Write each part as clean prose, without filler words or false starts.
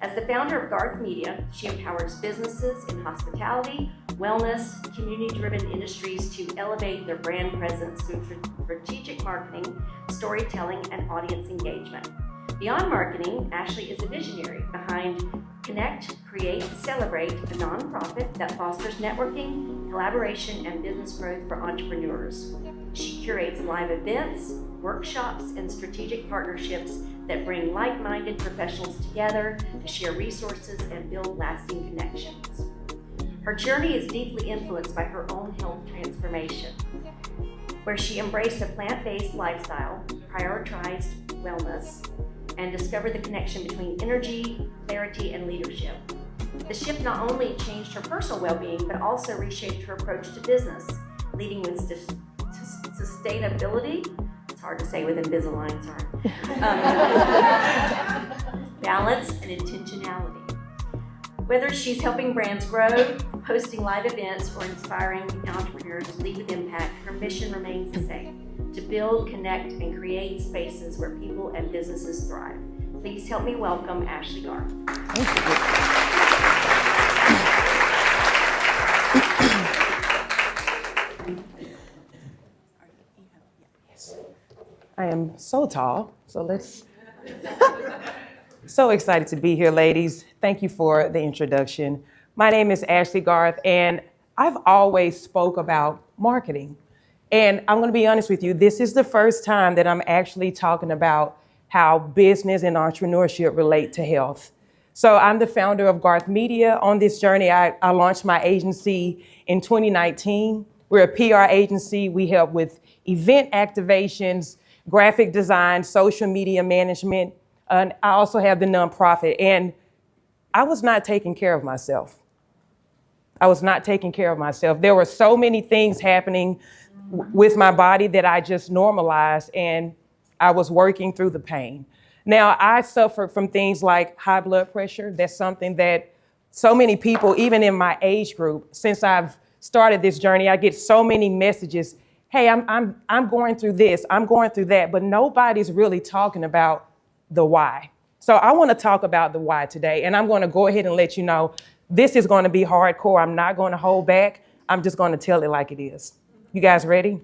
As the founder of Garth Media, she empowers businesses in hospitality, wellness, community-driven industries to elevate their brand presence through strategic marketing, storytelling, and audience engagement. Beyond marketing, Ashley is a visionary behind Connect, Create, Celebrate, a nonprofit that fosters networking, collaboration, and business growth for entrepreneurs. She curates live events, workshops, and strategic partnerships that bring like-minded professionals together to share resources and build lasting connections. Her journey is deeply influenced by her own health transformation, where she embraced a plant-based lifestyle, prioritized wellness, and discovered the connection between energy, clarity, and leadership. The shift not only changed her personal well-being, but also reshaped her approach to business, leading with sustainability. It's hard to say with Invisalign, sorry. Balance and intentionality. Whether she's helping brands grow, hosting live events, or inspiring entrepreneurs to lead with impact, her mission remains the same: to build, connect, and create spaces where people and businesses thrive. Please help me welcome Ashley Garth. Thank you. I am so tall, so let's... So excited to be here, ladies. Thank you for the introduction. My name is Ashley Garth, and I've always spoke about marketing. And I'm gonna be honest with you, this is the first time that I'm actually talking about how business and entrepreneurship relate to health. So I'm the founder of Garth Media. On this journey, I launched my agency in 2019. We're a PR agency. We help with event activations, graphic design, social media management. And I also have the nonprofit. And I was not taking care of myself. There were so many things happening with my body that I just normalized, and I was working through the pain. Now, I suffered from things like high blood pressure. That's something that so many people, even in my age group, since I've started this journey, I get so many messages. Hey, I'm going through this, I'm going through that, but nobody's really talking about the why. So I want to talk about the why today, and I'm going to go ahead and let you know this is going to be hardcore. I'm not going to hold back. I'm just going to tell it like it is. You guys ready?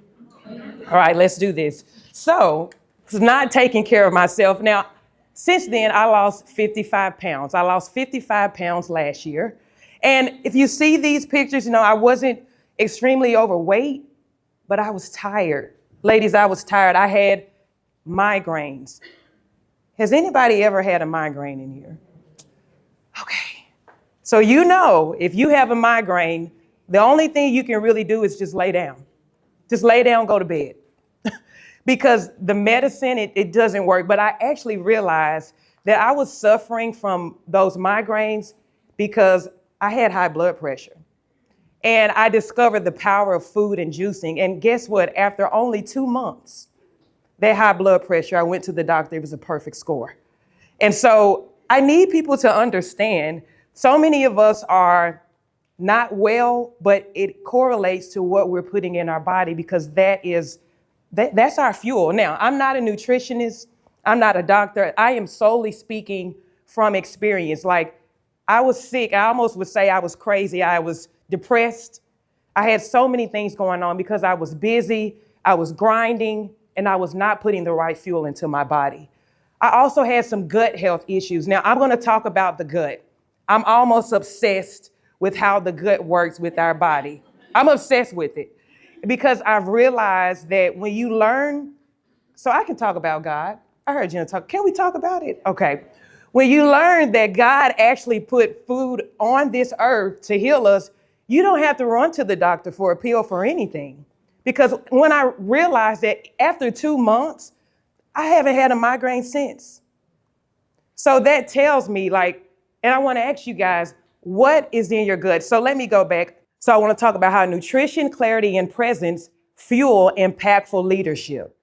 All right, let's do this. So it's not taking care of myself. Now, since then, I lost 55 pounds. I lost 55 pounds last year. And if you see these pictures, I wasn't extremely overweight, but I was tired. Ladies, I was tired. I had migraines. Has anybody ever had a migraine in here? Okay. So if you have a migraine, the only thing you can really do is just lay down. Just lay down, go to bed. Because the medicine, it doesn't work. But I actually realized that I was suffering from those migraines because I had high blood pressure. And I discovered the power of food and juicing. And guess what? After only 2 months, that high blood pressure, I went to the doctor, it was a perfect score. And so I need people to understand, so many of us are not well, but it correlates to what we're putting in our body, because that's our fuel. Now, I'm not a nutritionist, I'm not a doctor. I am solely speaking from experience. Like, I was sick. I almost would say I was crazy. I was depressed. I had so many things going on because I was busy, I was grinding, and I was not putting the right fuel into my body. I also had some gut health issues. Now, I'm going to talk about the gut. I'm almost obsessed with how the gut works with our body. I'm obsessed with it because I've realized that when you learn, so I can talk about God. I heard Jenna talk. Can we talk about it? Okay. When you learn that God actually put food on this earth to heal us, you don't have to run to the doctor for a pill for anything. Because when I realized that after 2 months, I haven't had a migraine since. So that tells me, and I want to ask you guys, what is in your gut? So let me go back. So I want to talk about how nutrition, clarity, and presence fuel impactful leadership.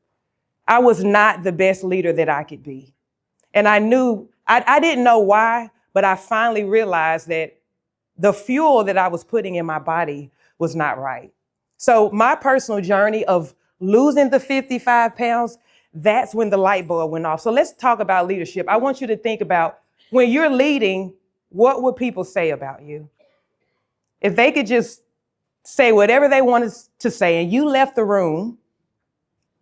I was not the best leader that I could be. And I knew, I didn't know why, but I finally realized that the fuel that I was putting in my body was not right. So my personal journey of losing the 55 pounds, that's when the light bulb went off. So let's talk about leadership. I want you to think about When you're leading, what would people say about you? If they could just say whatever they wanted to say and you left the room,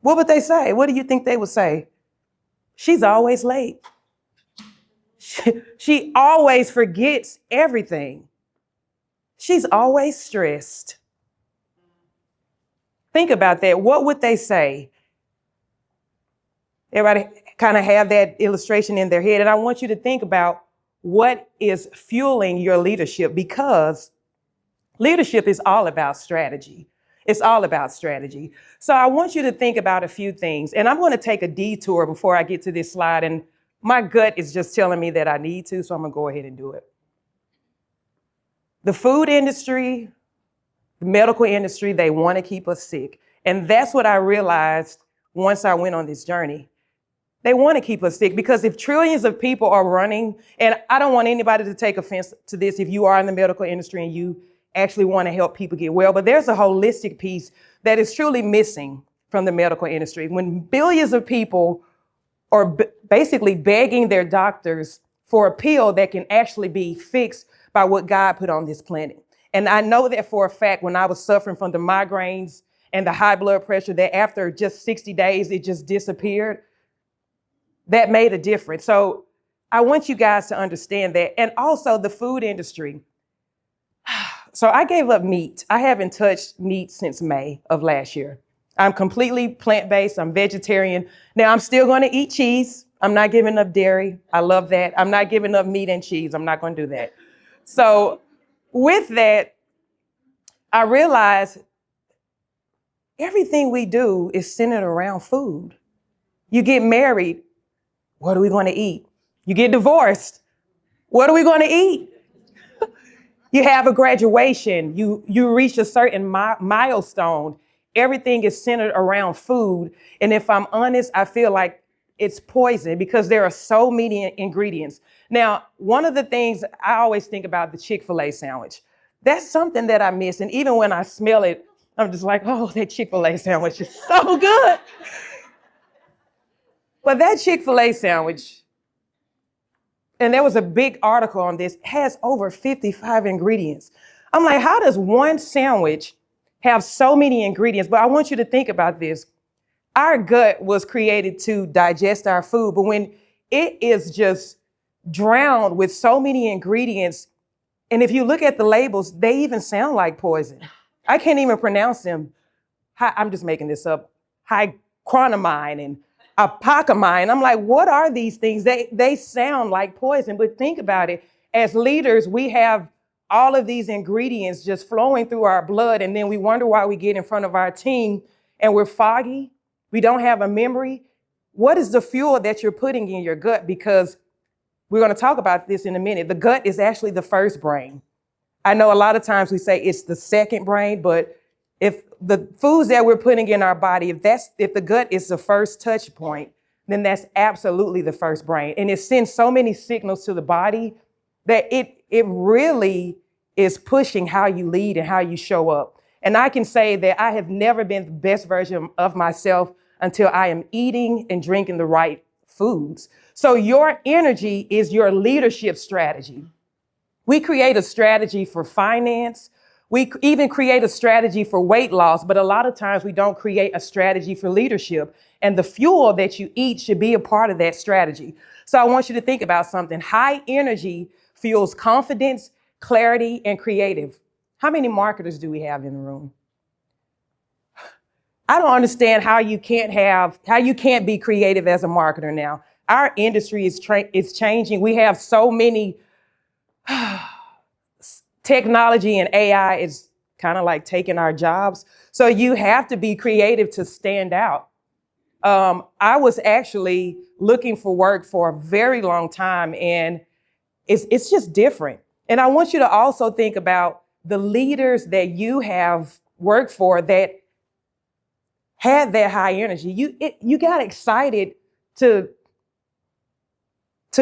what would they say? What do you think they would say? She's always late. She always forgets everything. She's always stressed. Think about that. What would they say? Everybody kind of have that illustration in their head. And I want you to think about what is fueling your leadership, because leadership is all about strategy. It's all about strategy. So I want you to think about a few things. And I'm going to take a detour before I get to this slide. And my gut is just telling me that I need to, so I'm going to go ahead and do it. The food industry, the medical industry, they want to keep us sick. And that's what I realized once I went on this journey. They want to keep us sick, because if trillions of people are running, and I don't want anybody to take offense to this if you are in the medical industry and you actually want to help people get well, but there's a holistic piece that is truly missing from the medical industry. When billions of people are basically begging their doctors for a pill that can actually be fixed by what God put on this planet. And I know that for a fact, when I was suffering from the migraines and the high blood pressure, that after just 60 days, it just disappeared. That made a difference. So I want you guys to understand that. And also the food industry. So I gave up meat. I haven't touched meat since May of last year. I'm completely plant-based. I'm vegetarian. Now I'm still going to eat cheese. I'm not giving up dairy. I love that. I'm not giving up meat and cheese. I'm not going to do that. So with that, I realized everything we do is centered around food. You get married. What are we going to eat? You get divorced. What are we going to eat? You have a graduation. You reach a certain milestone. Everything is centered around food. And if I'm honest, I feel like it's poison because there are so many ingredients. Now, one of the things I always think about, the Chick-fil-A sandwich. That's something that I miss. And even when I smell it, I'm just like, oh, that Chick-fil-A sandwich is so good. But that Chick-fil-A sandwich, and there was a big article on this, has over 55 ingredients. I'm like, how does one sandwich have so many ingredients? But I want you to think about this. Our gut was created to digest our food, but when it is just drowned with so many ingredients, and if you look at the labels, they even sound like poison. I can't even pronounce them. I'm just making this up. Hychronomine and apocamine. I'm like, what are these things? They sound like poison, but think about it. As leaders, we have all of these ingredients just flowing through our blood, and then we wonder why we get in front of our team and we're foggy. We don't have a memory. What is the fuel that you're putting in your gut? Because we're going to talk about this in a minute. The gut is actually the first brain. I know a lot of times we say it's the second brain, but if the foods that we're putting in our body, if the gut is the first touch point, then that's absolutely the first brain. And it sends so many signals to the body that it really is pushing how you lead and how you show up. And I can say that I have never been the best version of myself until I am eating and drinking the right foods. So your energy is your leadership strategy. We create a strategy for finance. We even create a strategy for weight loss, but a lot of times we don't create a strategy for leadership. And the fuel that you eat should be a part of that strategy. So I want you to think about something. High energy fuels confidence, clarity, and creative. How many marketers do we have in the room? I don't understand how you can't be creative as a marketer now. Our industry is changing. We have so many technology, and AI is kind of like taking our jobs. So you have to be creative to stand out. I was actually looking for work for a very long time, and it's just different. And I want you to also think about the leaders that you have worked for that had that high energy. You got excited to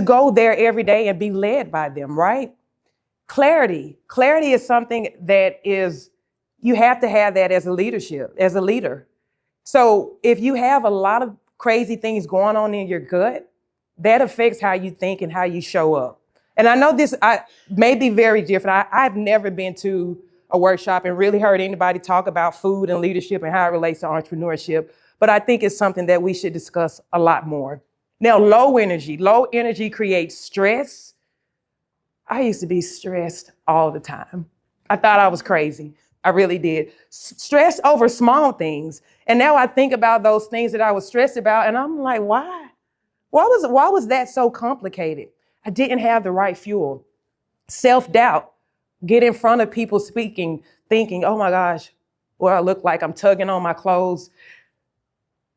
go there every day and be led by them, right? Clarity is something that you have to have that as a leader. So if you have a lot of crazy things going on in your gut, that affects how you think and how you show up. And I know this may be very different. I've never been to a workshop and really heard anybody talk about food and leadership and how it relates to entrepreneurship. But I think it's something that we should discuss a lot more. Now, low energy creates stress. I used to be stressed all the time. I thought I was crazy. I really did. Stress over small things. And now I think about those things that I was stressed about and I'm like, why? Why was that so complicated? I didn't have the right fuel. Self-doubt. Get in front of people speaking, thinking, oh my gosh, what I look like, I'm tugging on my clothes.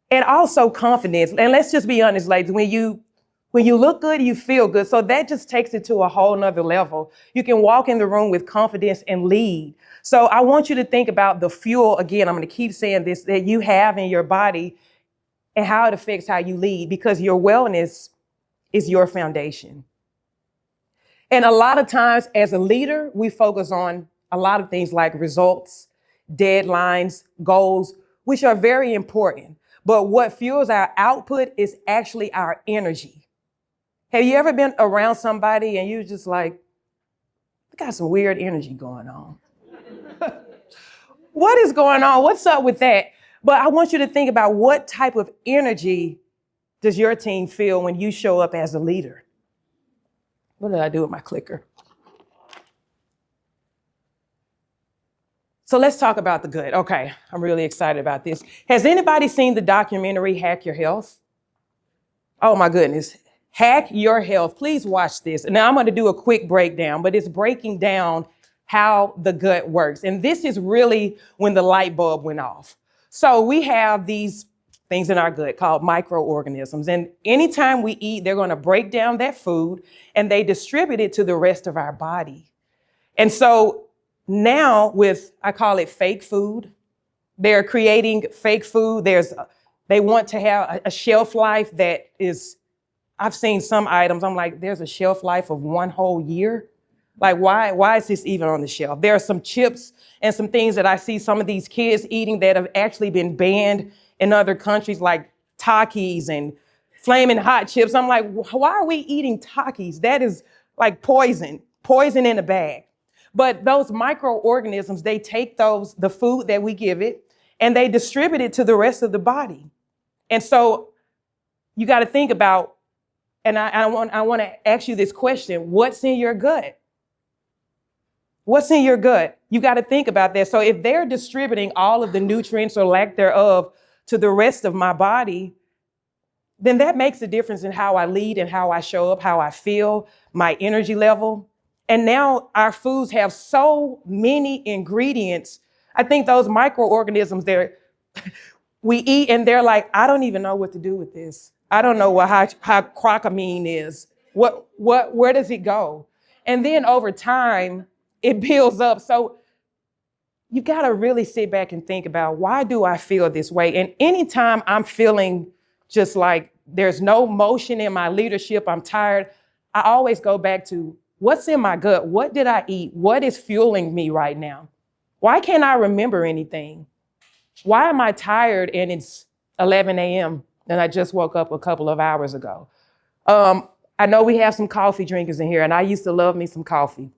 And also confidence. And let's just be honest, ladies, when you look good, you feel good. So that just takes it to a whole nother level. You can walk in the room with confidence and lead. So I want you to think about the fuel, again, I'm going to keep saying this, that you have in your body and how it affects how you lead, because your wellness is your foundation. And a lot of times as a leader, we focus on a lot of things like results, deadlines, goals, which are very important. But what fuels our output is actually our energy. Have you ever been around somebody and you're just like, I got some weird energy going on? What is going on? What's up with that? But I want you to think about what type of energy does your team feel when you show up as a leader? What did I do with my clicker? So let's talk about the good. Okay, I'm really excited about this. Has anybody seen the documentary Hack Your Health? Oh my goodness. Hack Your Health. Please watch this. Now I'm going to do a quick breakdown, but it's breaking down how the gut works. And this is really when the light bulb went off. So we have these things in our gut called microorganisms. And anytime we eat, they're going to break down that food and they distribute it to the rest of our body. And so now with, I call it fake food, they're creating fake food. They want to have a shelf life that is, I've seen some items, I'm like, there's a shelf life of 1 whole year. Like, why is this even on the shelf? There are some chips and some things that I see some of these kids eating that have actually been banned in other countries, like Takis and Flaming Hot chips. I'm like, why are we eating Takis? That is like poison in a bag. But those microorganisms, they take the food that we give it, and they distribute it to the rest of the body. And so you got to think about, and I want to ask you this question: what's in your gut? What's in your gut? You got to think about that. So if they're distributing all of the nutrients or lack thereof to the rest of my body, then that makes a difference in how I lead and how I show up, how I feel, my energy level. And now our foods have so many ingredients. I think those microorganisms we eat and they're like, I don't even know what to do with this. I don't know how crocamine is. Where does it go? And then over time, it builds up. So you got to really sit back and think about, why do I feel this way? And anytime I'm feeling just like there's no motion in my leadership, I'm tired, I always go back to what's in my gut? What did I eat? What is fueling me right now? Why can't I remember anything? Why am I tired and it's 11 a.m. and I just woke up a couple of hours ago? I know we have some coffee drinkers in here, and I used to love me some coffee.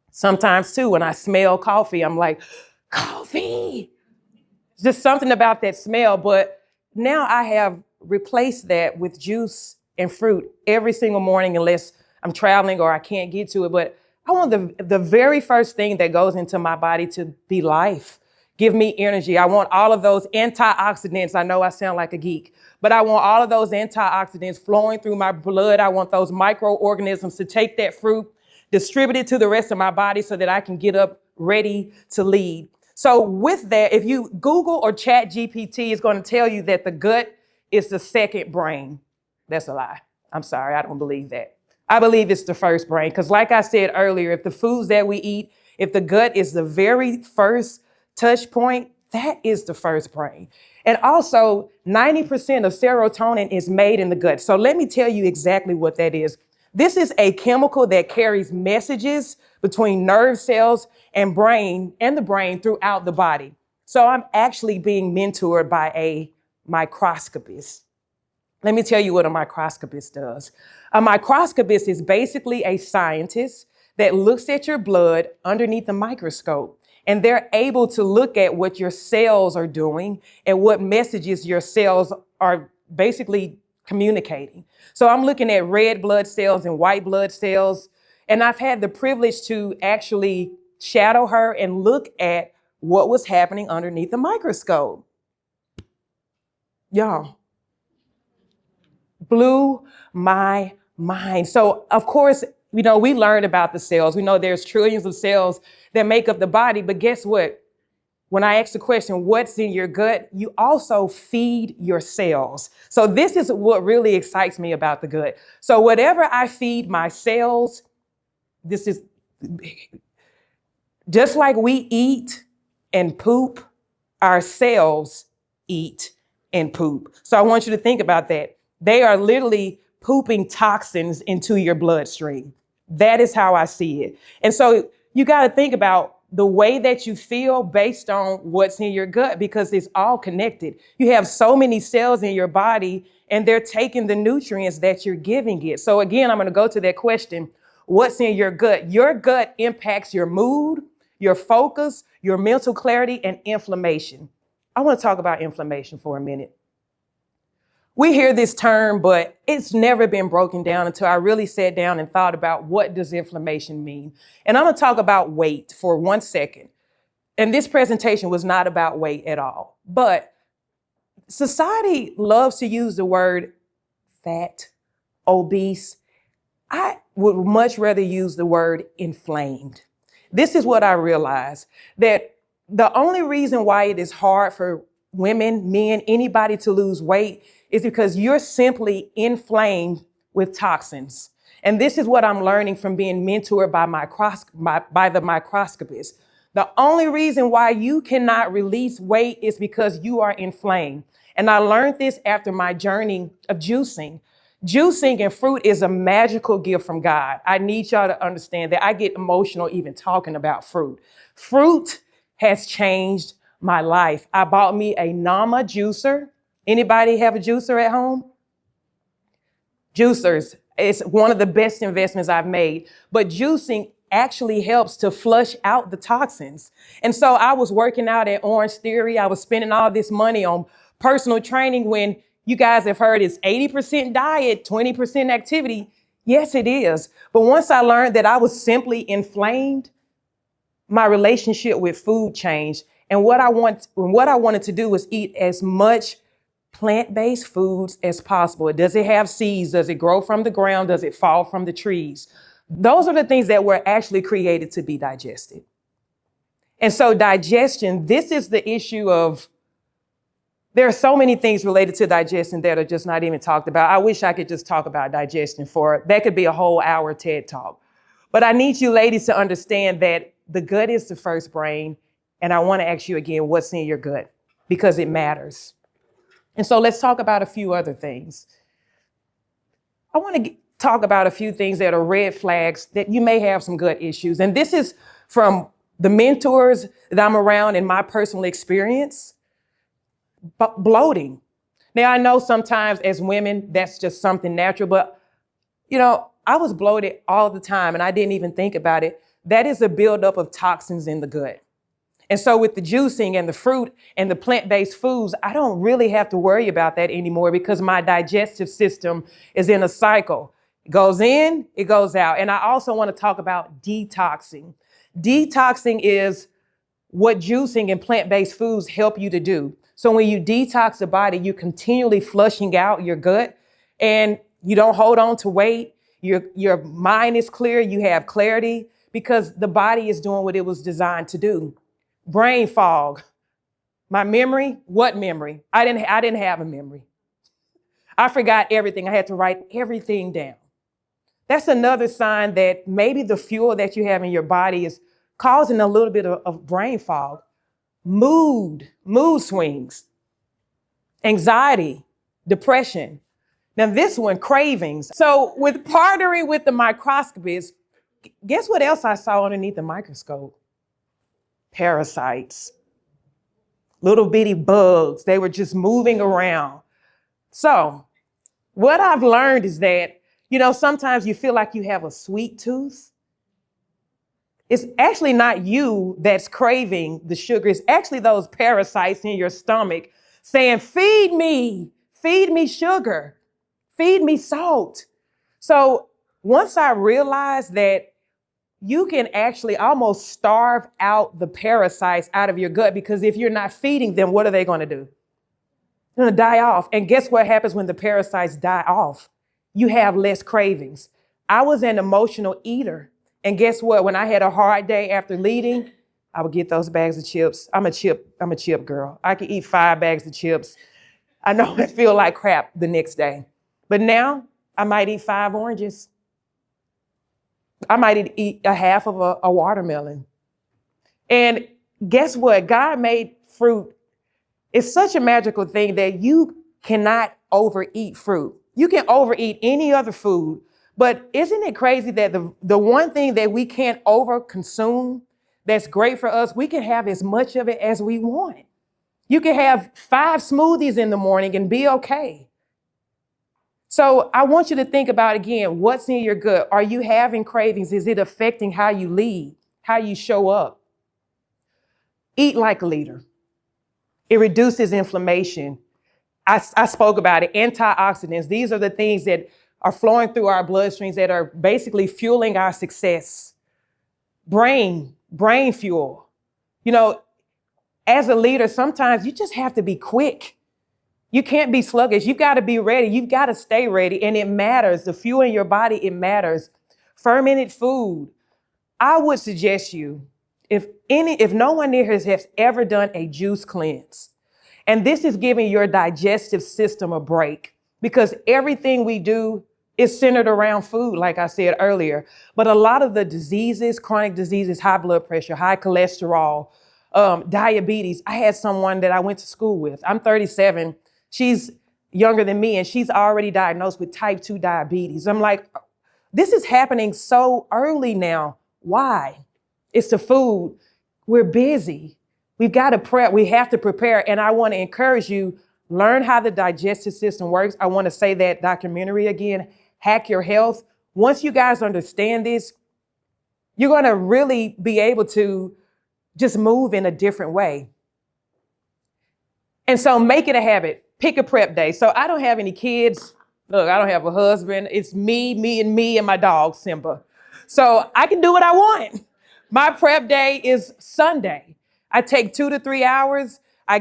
Sometimes too, when I smell coffee, I'm like, coffee. Just something about that smell. But now I have replaced that with juice and fruit every single morning, unless I'm traveling or I can't get to it. But I want the very first thing that goes into my body to be life. Give me energy. I want all of those antioxidants. I know I sound like a geek, but I want all of those antioxidants flowing through my blood. I want those microorganisms to take that fruit, distribute it to the rest of my body so that I can get up ready to lead. So with that, if you Google or Chat GPT, is going to tell you that the gut is the second brain. That's a lie. I'm sorry. I don't believe that. I believe it's the first brain. Because like I said earlier, if the foods that we eat, if the gut is the very first touch point, that is the first brain. And also 90% of serotonin is made in the gut. So let me tell you exactly what that is. This is a chemical that carries messages between nerve cells and the brain throughout the body. So I'm actually being mentored by a microscopist. Let me tell you what a microscopist does. A microscopist is basically a scientist that looks at your blood underneath a microscope, and they're able to look at what your cells are doing and what messages your cells are basically communicating. So I'm looking at red blood cells and white blood cells, and I've had the privilege to actually shadow her and look at what was happening underneath the microscope. Y'all, blew my mind. So, of course, we learned about the cells. We know there's trillions of cells that make up the body. But guess what? When I ask the question, what's in your gut, you also feed your cells. So this is what really excites me about the gut. So whatever I feed my cells, this is just like we eat and poop, our cells eat and poop. So I want you to think about that. They are literally pooping toxins into your bloodstream. That is how I see it. And so you got to think about the way that you feel based on what's in your gut, because it's all connected. You have so many cells in your body and they're taking the nutrients that you're giving it. So again, I'm going to go to that question. What's in your gut? Your gut impacts your mood, your focus, your mental clarity, and inflammation. I want to talk about inflammation for a minute. We hear this term, but it's never been broken down until I really sat down and thought about what does inflammation mean. And I'm going to talk about weight for 1 second. And this presentation was not about weight at all. But society loves to use the word fat, obese. I would much rather use the word inflamed. This is what I realized, that the only reason why it is hard for women, men, anybody to lose weight is because you're simply inflamed with toxins. And this is what I'm learning from being mentored by the microscopist. The only reason why you cannot release weight is because you are inflamed. And I learned this after my journey of juicing. Juicing and fruit is a magical gift from God. I need y'all to understand that. I get emotional even talking about fruit. Fruit has changed my life. I bought me a Nama juicer. Anybody have a juicer at home? Juicers, it's one of the best investments I've made. But juicing actually helps to flush out the toxins. And so I was working out at Orange Theory. I was spending all this money on personal training when you guys have heard it's 80% diet, 20% activity. Yes, it is. But once I learned that I was simply inflamed, my relationship with food changed. And what I wanted to do was eat as much plant-based foods as possible. Does it have seeds? Does it grow from the ground? Does it fall from the trees? Those are the things that were actually created to be digested. And so digestion, this is the issue of, there are so many things related to digestion that are just not even talked about. I wish I could just talk about digestion that could be a whole hour TED talk. But I need you ladies to understand that the gut is the first brain. And I want to ask you again, what's in your gut? Because it matters. And so let's talk about a few other things. I want to talk about a few things that are red flags that you may have some gut issues. And this is from the mentors that I'm around in my personal experience. Bloating. Now, I know sometimes as women, that's just something natural, but I was bloated all the time and I didn't even think about it. That is a buildup of toxins in the gut. And so with the juicing and the fruit and the plant-based foods, I don't really have to worry about that anymore because my digestive system is in a cycle. It goes in, it goes out. And I also want to talk about detoxing. Detoxing is what juicing and plant-based foods help you to do. So when you detox the body, you're continually flushing out your gut and you don't hold on to weight. Your mind is clear. You have clarity because the body is doing what it was designed to do. Brain fog. My memory, what memory? I didn't have a memory. I forgot everything. I had to write everything down. That's another sign that maybe the fuel that you have in your body is causing a little bit of brain fog. Mood swings, anxiety, depression. Now this one, cravings. So with partnering with the microscopist, guess what else I saw underneath the microscope? Parasites, little bitty bugs. They were just moving around. So What I've learned is that, sometimes you feel like you have a sweet tooth. It's actually not you that's craving the sugar. It's actually those parasites in your stomach saying, feed me sugar, feed me salt. So once I realized that you can actually almost starve out the parasites out of your gut, because if you're not feeding them, what are they going to do? They're going to die off. And guess what happens when the parasites die off? You have less cravings. I was an emotional eater. And guess what? When I had a hard day after leading, I would get those bags of chips. I'm a chip girl. I could eat 5 bags of chips. I know it feel like crap the next day. But now I might eat 5 oranges. I might eat a half of a watermelon. And guess what? God made fruit. It's such a magical thing that you cannot overeat fruit. You can overeat any other food. But isn't it crazy that the one thing that we can't over consume that's great for us, we can have as much of it as we want. You can have 5 smoothies in the morning and be okay. So I want you to think about, again, what's in your gut? Are you having cravings? Is it affecting how you lead, how you show up? Eat like a leader. It reduces inflammation. I spoke about it. Antioxidants. These are the things that are flowing through our bloodstreams that are basically fueling our success. Brain fuel. As a leader, sometimes you just have to be quick. You can't be sluggish. You've got to be ready. You've got to stay ready. And it matters. The fuel in your body, it matters. Fermented food. I would suggest you, if no one here has ever done a juice cleanse, and this is giving your digestive system a break, because everything we do is centered around food, like I said earlier. But a lot of the diseases, chronic diseases, high blood pressure, high cholesterol, diabetes. I had someone that I went to school with. I'm 37. She's younger than me, and she's already diagnosed with type 2 diabetes. I'm like, this is happening so early now. Why? It's the food. We're busy. We've got to prep. We have to prepare. And I want to encourage you, learn how the digestive system works. I want to say that documentary again, Hack Your Health. Once you guys understand this, you're going to really be able to just move in a different way. And so make it a habit. Pick a prep day. So I don't have any kids. Look, I don't have a husband. It's me, and my dog, Simba. So I can do what I want. My prep day is Sunday. I take 2 to 3 hours. I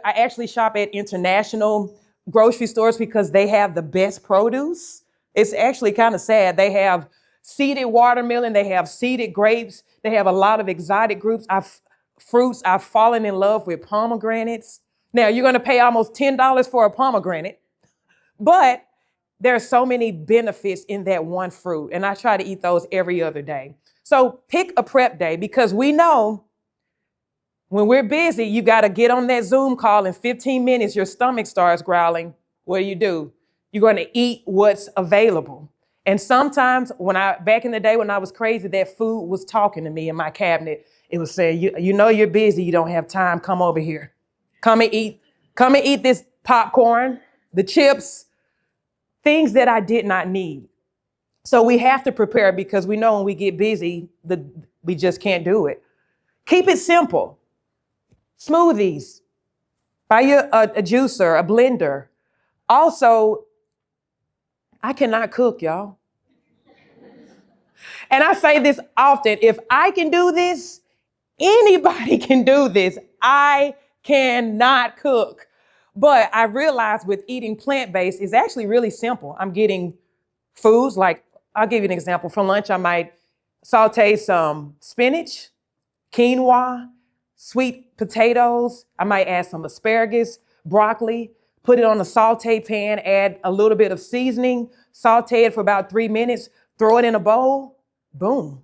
actually shop at international grocery stores because they have the best produce. It's actually kind of sad. They have seeded watermelon. They have seeded grapes. They have a lot of exotic fruits. I've fallen in love with pomegranates. Now, you're going to pay almost $10 for a pomegranate, but there are so many benefits in that one fruit, and I try to eat those every other day. So pick a prep day, because we know when we're busy, you got to get on that Zoom call in 15 minutes, your stomach starts growling. What do? You're going to eat what's available. And sometimes back in the day when I was crazy, that food was talking to me in my cabinet. It was saying, you're busy. You don't have time. Come over here. Come and eat this popcorn, the chips, things that I did not need. So we have to prepare, because we know when we get busy, we just can't do it. Keep it simple. Smoothies. Buy you a juicer, a blender. Also, I cannot cook, y'all. And I say this often, if I can do this, anybody can do this. I cannot cook. But I realized with eating plant-based is actually really simple. I'm getting foods like, I'll give you an example. For lunch, I might saute some spinach, quinoa, sweet potatoes. I might add some asparagus, broccoli, put it on a saute pan, add a little bit of seasoning, saute it for about 3 minutes, throw it in a bowl, boom.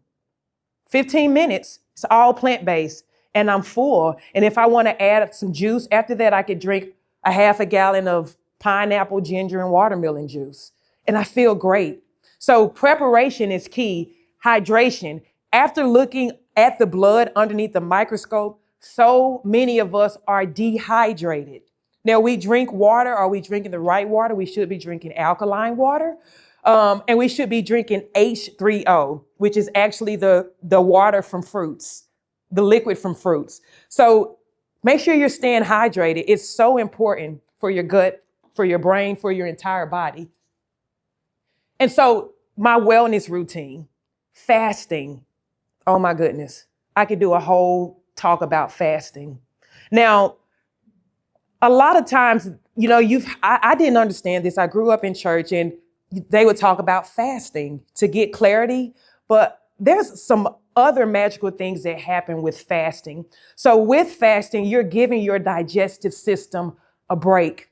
15 minutes, it's all plant-based, and I'm full. And if I want to add some juice, after that, I could drink a half a gallon of pineapple, ginger, and watermelon juice. And I feel great. So preparation is key. Hydration. After looking at the blood underneath the microscope, so many of us are dehydrated. Now, we drink water. Are we drinking the right water? We should be drinking alkaline water. And we should be drinking H3O, which is actually the water from fruits, the liquid from fruits. So make sure you're staying hydrated. It's so important for your gut, for your brain, for your entire body. And so my wellness routine, fasting. Oh my goodness. I could do a whole talk about fasting. Now, a lot of times, you know, I didn't understand this. I grew up in church and they would talk about fasting to get clarity, but there's some other magical things that happen with fasting. So with fasting, you're giving your digestive system a break.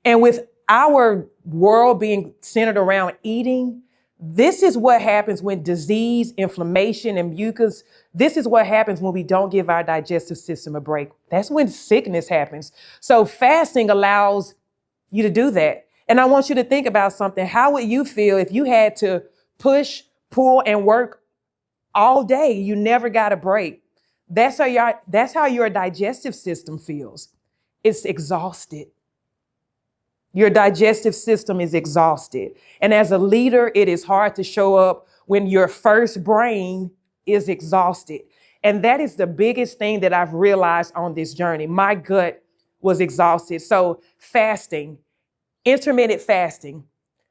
And with our world being centered around eating, this is what happens when disease, inflammation, and mucus, this is what happens when we don't give our digestive system a break. That's when sickness happens. So fasting allows you to do that. And I want you to think about something. How would you feel if you had to push, pull, and work all day? You never got a break. That's how your digestive system feels. It's exhausted. Your digestive system is exhausted. And as a leader, it is hard to show up when your first brain is exhausted. And that is the biggest thing that I've realized on this journey. My gut was exhausted. So fasting, intermittent fasting,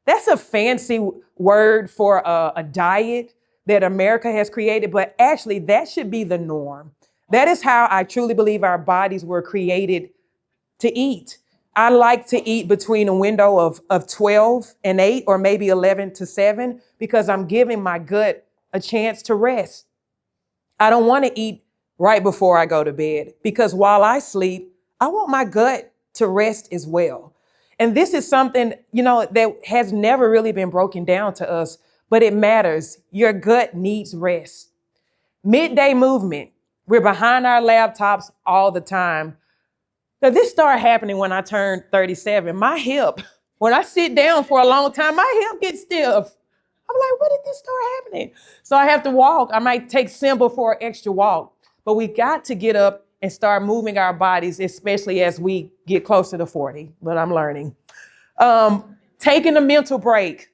that's a fancy word for a diet that America has created, but actually that should be the norm. That is how I truly believe our bodies were created to eat. I like to eat between a window of 12 and 8 or maybe 11 to 7 because I'm giving my gut a chance to rest. I don't want to eat right before I go to bed because while I sleep, I want my gut to rest as well. And this is something, you know, that has never really been broken down to us, but it matters. Your gut needs rest. Midday movement. We're behind our laptops all the time. Now, this started happening when I turned 37. My hip, when I sit down for a long time, my hip gets stiff. I'm like, when did this start happening? So I have to walk. I might take Simba for an extra walk. But we got to get up and start moving our bodies, especially as we get closer to 40. But I'm learning. Taking a mental break.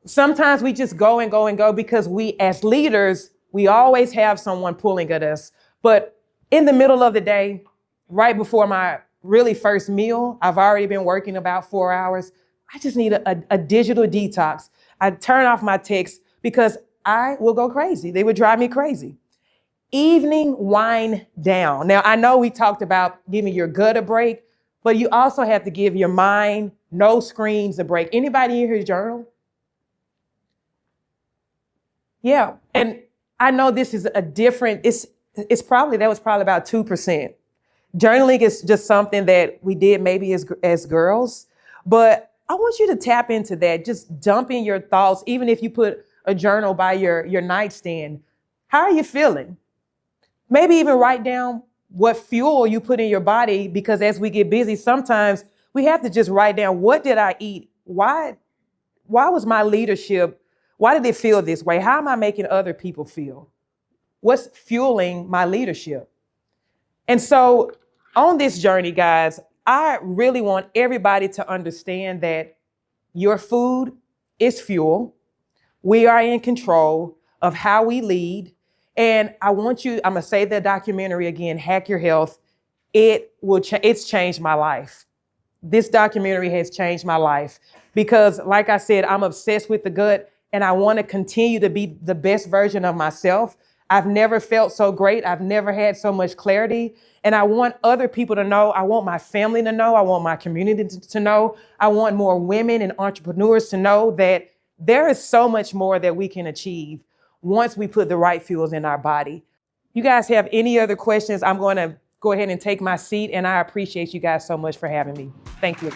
Sometimes we just go and go and go because we, as leaders, we always have someone pulling at us. But in the middle of the day, right before my really first meal, I've already been working about 4 hours. I just need a digital detox. I turn off my texts because I will go crazy. They would drive me crazy. Evening wind down. Now, I know we talked about giving your gut a break, but you also have to give your mind, no screens, a break. Anybody in here journal? Yeah. And I know this is a different, that was probably about 2%. Journaling is just something that we did maybe as girls, but I want you to tap into that. Just dump in your thoughts, even if you put a journal by your nightstand. How are you feeling? Maybe even write down what fuel you put in your body, because as we get busy, sometimes we have to just write down, what did I eat? Why was my leadership, why did it feel this way? How am I making other people feel? What's fueling my leadership? And so on this journey, guys, I really want everybody to understand that your food is fuel. We are in control of how we lead. And I'm going to say the documentary again, Hack Your Health. It's changed my life. This documentary has changed my life because, like I said, I'm obsessed with the gut and I want to continue to be the best version of myself. I've never felt so great. I've never had so much clarity. And I want other people to know. I want my family to know. I want my community to know. I want more women and entrepreneurs to know that there is so much more that we can achieve once we put the right fuels in our body. You guys have any other questions? I'm going to go ahead and take my seat, and I appreciate you guys so much for having me. Thank you.